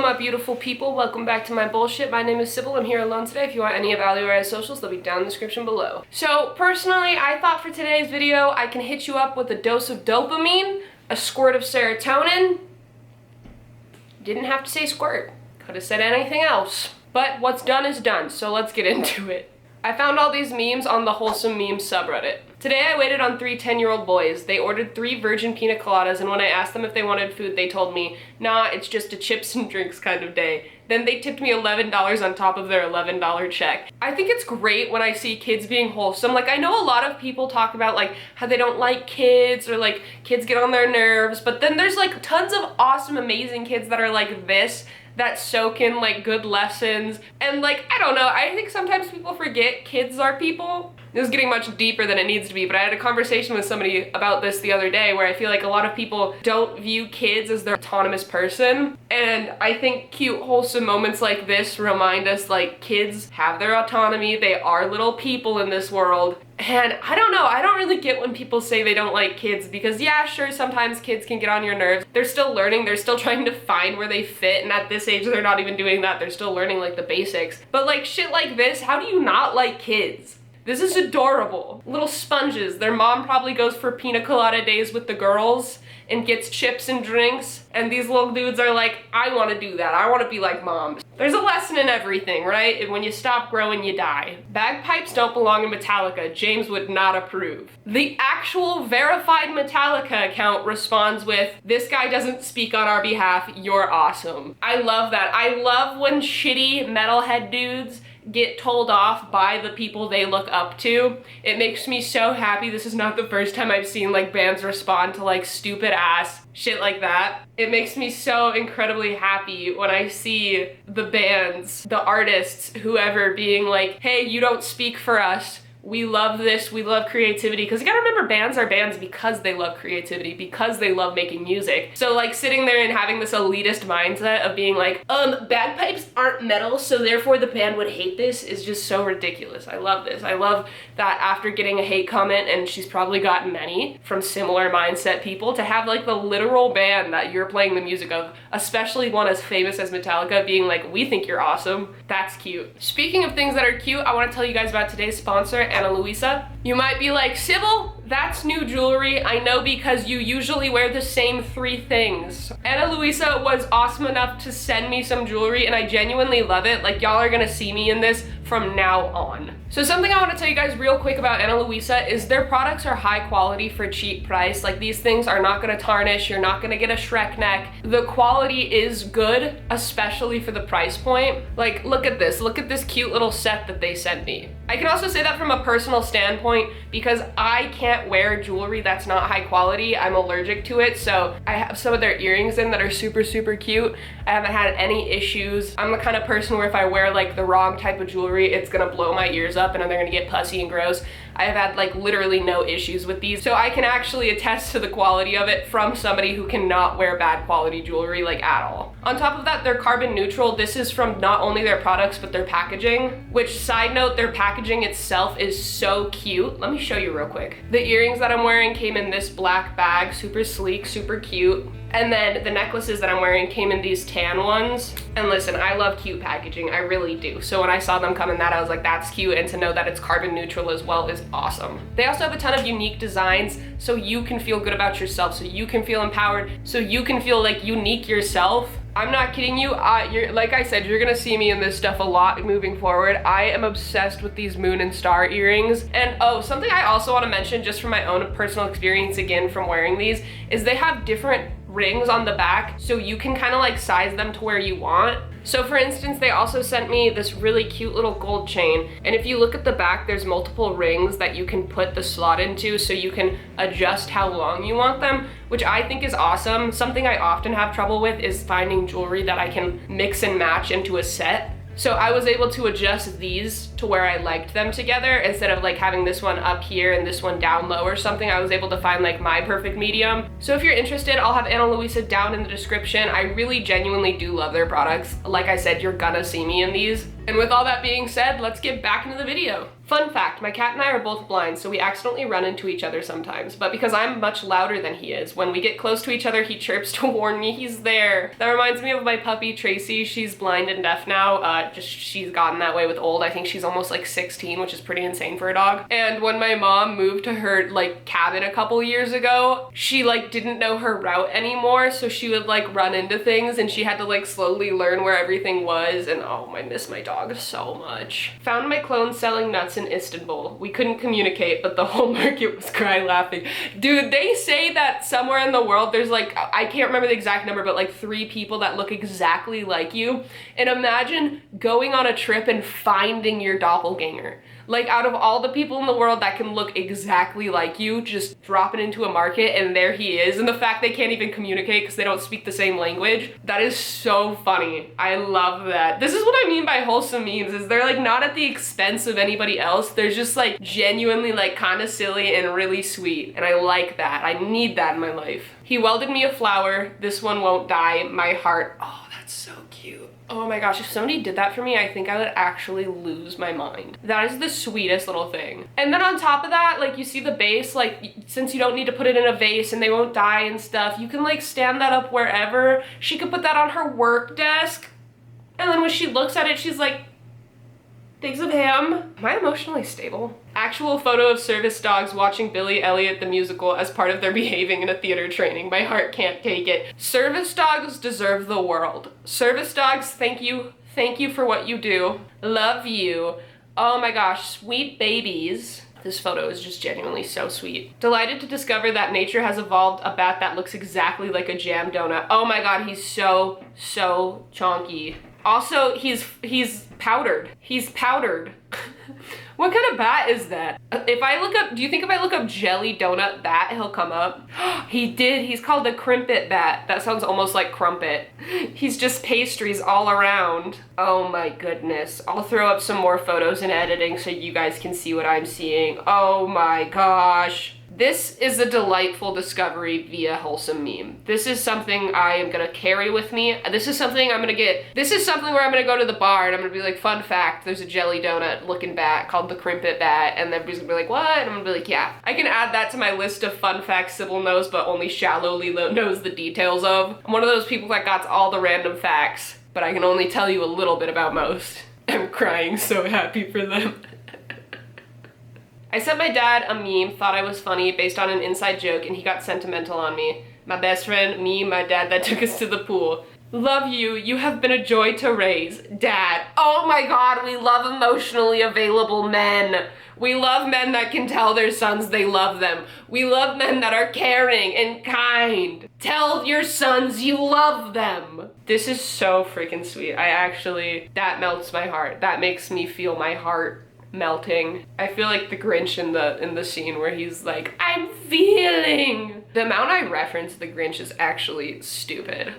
my beautiful people, welcome back to my bullshit. My name is Sybil, I'm here alone today. If you want any of Value-Added socials, they'll be down in the description below. So personally, I thought for today's video, I can hit you up with a dose of dopamine, a squirt of serotonin. Didn't have to say squirt, could have said anything else. But what's done is done, so let's get into it. I found all these memes on the Wholesome memes subreddit. Today I waited on 3 10-year-old boys. They ordered 3 virgin pina coladas, and when I asked them if they wanted food, they told me, nah, it's just a chips and drinks kind of day. Then they tipped me $11 on top of their $11 check. I think it's great when I see kids being wholesome. Like, I know a lot of people talk about like how they don't like kids or like kids get on their nerves, but then there's like tons of awesome, amazing kids that are like this, that soak in like good lessons. And like, I don't know, I think sometimes people forget kids are people. This is getting much deeper than it needs to be, but I had a conversation with somebody about this the other day where I feel like a lot of people don't view kids as their autonomous person. And I think cute, wholesome moments like this remind us like kids have their autonomy, they are little people in this world. And I don't know, I don't really get when people say they don't like kids because yeah, sure, sometimes kids can get on your nerves. They're still learning, they're still trying to find where they fit, and at this age they're not even doing that, they're still learning like the basics. But like shit like this, how do you not like kids? This is adorable. Little sponges. Their mom probably goes for pina colada days with the girls and gets chips and drinks. And these little dudes are like, I want to do that. I want to be like mom. There's a lesson in everything, right? And when you stop growing, you die. Bagpipes don't belong in Metallica. James would not approve. The actual verified Metallica account responds with, this guy doesn't speak on our behalf. You're awesome. I love that. I love when shitty metalhead dudes get told off by the people they look up to. It makes me so happy. This is not the first time I've seen like bands respond to like stupid ass shit like that. It makes me so incredibly happy when I see the bands, the artists, whoever being like, hey, you don't speak for us. We love this, we love creativity. Because you gotta remember, bands are bands because they love creativity, because they love making music. So like sitting there and having this elitist mindset of being like, bagpipes aren't metal, so therefore the band would hate this is just so ridiculous. I love this. I love that after getting a hate comment, and she's probably gotten many from similar mindset people, to have like the literal band that you're playing the music of, especially one as famous as Metallica, being like, we think you're awesome. That's cute. Speaking of things that are cute, I wanna tell you guys about today's sponsor, Ana Luisa. You might be like, Sybil, that's new jewelry. I know, because you usually wear the same 3 things. Ana Luisa was awesome enough to send me some jewelry, and I genuinely love it. Like, y'all are gonna see me in this from now on. So something I want to tell you guys real quick about Ana Luisa is their products are high quality for cheap price. Like, these things are not gonna tarnish, you're not gonna get a Shrek neck. The quality is good, especially for the price point. Like, look at this cute little set that they sent me. I can also say that from a personal standpoint because I can't wear jewelry that's not high quality. I'm allergic to it, so I have some of their earrings in that are super, super cute. I haven't had any issues. I'm the kind of person where if I wear like the wrong type of jewelry, it's gonna blow my ears up and they're gonna get pussy and gross. I have had like literally no issues with these, so I can actually attest to the quality of it from somebody who cannot wear bad quality jewelry like at all. On top of that, they're carbon neutral. This is from not only their products but their packaging, which, side note, their packaging itself is so cute. Let me show you real quick. The earrings that I'm wearing came in this black bag, super sleek, super cute. And then the necklaces that I'm wearing came in these tan ones. And listen, I love cute packaging, I really do. So when I saw them come in that, I was like, that's cute, and to know that it's carbon neutral as well is awesome. They also have a ton of unique designs so you can feel good about yourself, so you can feel empowered, so you can feel like unique yourself. I'm not kidding you, like I said, you're gonna see me in this stuff a lot moving forward. I am obsessed with these moon and star earrings. And oh, something I also wanna mention just from my own personal experience, again, from wearing these, is they have different rings on the back, so you can kind of like size them to where you want. So for instance, they also sent me this really cute little gold chain, and if you look at the back, there's multiple rings that you can put the slot into so you can adjust how long you want them, which I think is awesome. Something I often have trouble with is finding jewelry that I can mix and match into a set. So I was able to adjust these to where I liked them together instead of like having this one up here and this one down low or something. I was able to find like my perfect medium. So if you're interested, I'll have Ana Luisa down in the description. I really genuinely do love their products. Like I said, you're gonna see me in these. And with all that being said, let's get back into the video. Fun fact, my cat and I are both blind, so we accidentally run into each other sometimes, but because I'm much louder than he is, when we get close to each other, he chirps to warn me he's there. That reminds me of my puppy, Tracy. She's blind and deaf now. She's gotten that way with old. I think she's almost like 16, which is pretty insane for a dog. And when my mom moved to her like cabin a couple years ago, she like didn't know her route anymore, so she would like run into things and she had to like slowly learn where everything was, and oh, I miss my dog so much. Found my clone selling nuts in Istanbul. We couldn't communicate, but the whole market was cry laughing. Dude, they say that somewhere in the world there's like, I can't remember the exact number, but like 3 people that look exactly like you. And imagine going on a trip and finding your doppelganger. Like, out of all the people in the world that can look exactly like you, just drop it into a market and there he is. And the fact they can't even communicate because they don't speak the same language, that is so funny. I love that. This is what I mean by wholesome memes, is they're like not at the expense of anybody else. They're just like genuinely like kind of silly and really sweet. And I like that. I need that in my life. He welded me a flower. This one won't die. My heart. Oh, that's so cute. Oh my gosh, if somebody did that for me, I think I would actually lose my mind. That is the sweetest little thing. And then on top of that, like, you see the base, like, since you don't need to put it in a vase and they won't die and stuff, you can like stand that up wherever. She could put that on her work desk, and then when she looks at it, she's like, thanks of him. Am I emotionally stable? Actual photo of service dogs watching Billy Elliot the musical as part of their behaving in a theater training. My heart can't take it. Service dogs deserve the world. Service dogs, thank you. Thank you for what you do. Love you. Oh my gosh, sweet babies. This photo is just genuinely so sweet. Delighted to discover that nature has evolved a bat that looks exactly like a jam donut. Oh my god, he's so chonky. Also, he's powdered. He's powdered. What kind of bat is that? If I look up, do you think if I look up jelly donut bat, he'll come up? He did. He's called a crimpet bat. That sounds almost like crumpet. He's just pastries all around. Oh my goodness. I'll throw up some more photos in editing so you guys can see what I'm seeing. Oh my gosh. This is a delightful discovery via wholesome meme. This is something I am gonna carry with me. This is something I'm gonna get. This is something where I'm gonna go to the bar and I'm gonna be like, fun fact, there's a jelly donut looking bat called the crimpet bat, and everybody's gonna be like, what? And I'm gonna be like, yeah. I can add that to my list of fun facts Sybil knows but only shallowly knows the details of. I'm one of those people that got all the random facts, but I can only tell you a little bit about most. I'm crying so happy for them. I sent my dad a meme, thought I was funny, based on an inside joke, and he got sentimental on me. My best friend, me, my dad that took us to the pool. Love you, you have been a joy to raise. Dad. Oh my god, we love emotionally available men. We love men that can tell their sons they love them. We love men that are caring and kind. Tell your sons you love them. This is so freaking sweet. That melts my heart. That makes me feel my heart melting. I feel like the Grinch in the scene where he's like, I'm feeling. The amount I reference the Grinch is actually stupid.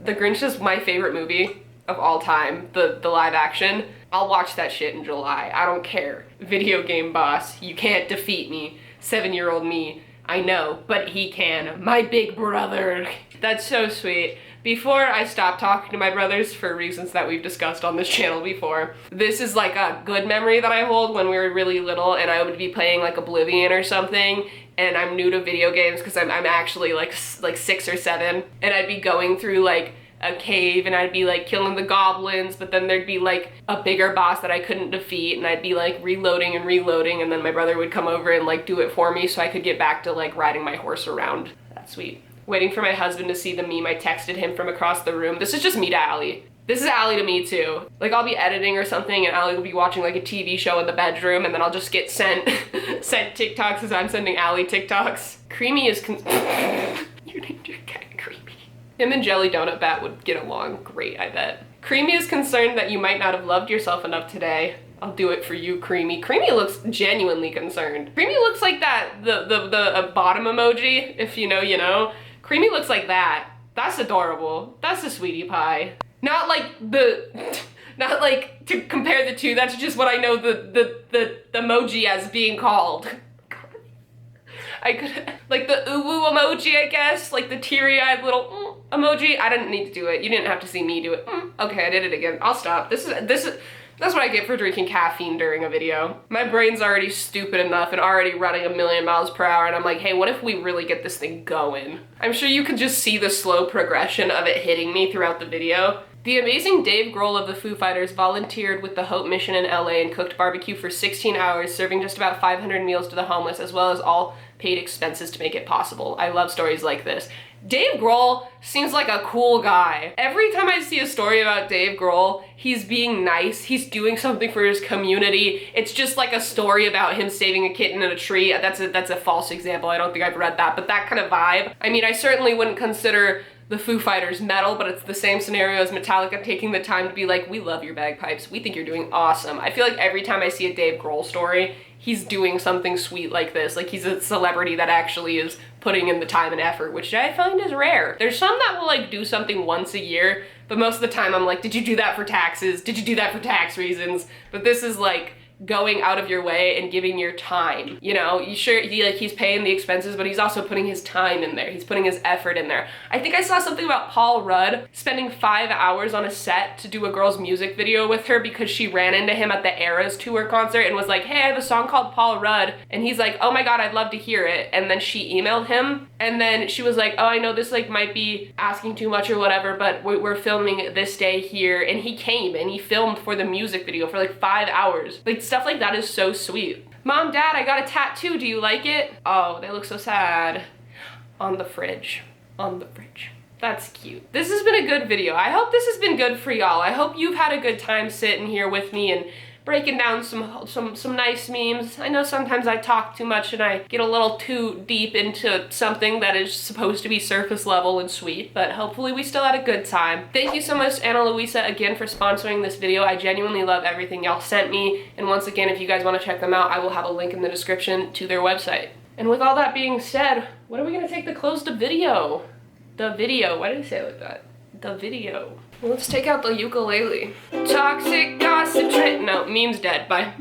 The Grinch is my favorite movie of all time, the live action. I'll watch that shit in July. I don't care. Video game boss, you can't defeat me. 7-year-old me, I know, but he can. My big brother. That's so sweet. Before I stop talking to my brothers for reasons that we've discussed on this channel before, this is like a good memory that I hold when we were really little and I would be playing like Oblivion or something, and I'm new to video games because I'm actually like 6 or 7, and I'd be going through like a cave and I'd be like killing the goblins, but then there'd be like a bigger boss that I couldn't defeat, and I'd be like reloading, and then my brother would come over and like do it for me so I could get back to like riding my horse around. That's sweet. Waiting for my husband to see the meme. I texted him from across the room. This is just me to Allie. This is Allie to me too. Like, I'll be editing or something and Allie will be watching like a TV show in the bedroom, and then I'll just get sent TikToks as I'm sending Allie TikToks. Creamy is you named your cat Creamy. Him and Jelly Donut Bat would get along great, I bet. Creamy is concerned that you might not have loved yourself enough today. I'll do it for you, Creamy. Creamy looks genuinely concerned. Creamy looks like that, the bottom emoji, if you know, you know. Creamy looks like that. That's adorable. That's a sweetie pie. Not like to compare the two, that's just what I know the emoji as being called. I could, like the uwu emoji, I guess, like the teary-eyed little emoji. I didn't need to do it. You didn't have to see me do it. Okay, I did it again. I'll stop. This That's what I get for drinking caffeine during a video. My brain's already stupid enough and already running 1,000,000 miles per hour, and I'm like, hey, what if we really get this thing going? I'm sure you can just see the slow progression of it hitting me throughout the video. The amazing Dave Grohl of the Foo Fighters volunteered with the Hope Mission in LA and cooked barbecue for 16 hours, serving just about 500 meals to the homeless, as well as all paid expenses to make it possible. I love stories like this. Dave Grohl seems like a cool guy. Every time I see a story about Dave Grohl, he's being nice, he's doing something for his community. It's just like a story about him saving a kitten in a tree. That's a false example, I don't think I've read that, but that kind of vibe. I mean, I certainly wouldn't consider the Foo Fighters metal, but it's the same scenario as Metallica taking the time to be like, we love your bagpipes, we think you're doing awesome. I feel like every time I see a Dave Grohl story, he's doing something sweet like this. Like, he's a celebrity that actually is putting in the time and effort, which I find is rare. There's some that will like do something once a year, but most of the time I'm like, did you do that for taxes? Did you do that for tax reasons? But this is like going out of your way and giving your time. You know, he's paying the expenses, but he's also putting his time in there. He's putting his effort in there. I think I saw something about Paul Rudd spending 5 hours on a set to do a girl's music video with her because she ran into him at the Eras tour concert and was like, hey, I have a song called Paul Rudd. And he's like, oh my God, I'd love to hear it. And then she emailed him, and then she was like, oh, I know this like might be asking too much or whatever, but we're filming this day here. And he came and he filmed for the music video for like 5 hours. Like, stuff like that is so sweet. Mom, Dad, I got a tattoo. Do you like it? Oh, they look so sad. On the fridge. On the fridge. That's cute. This has been a good video. I hope this has been good for y'all. I hope you've had a good time sitting here with me and breaking down some nice memes. I know sometimes I talk too much and I get a little too deep into something that is supposed to be surface level and sweet, but hopefully we still had a good time. Thank you so much, Ana Luisa, again for sponsoring this video. I genuinely love everything y'all sent me, and once again, if you guys want to check them out, I will have a link in the description to their website. And with all that being said, what are we gonna take to close the video? The video, why did I say it like that? The video. Well, let's take out the ukulele. Toxic gossip trend. No, meme's dead. Bye.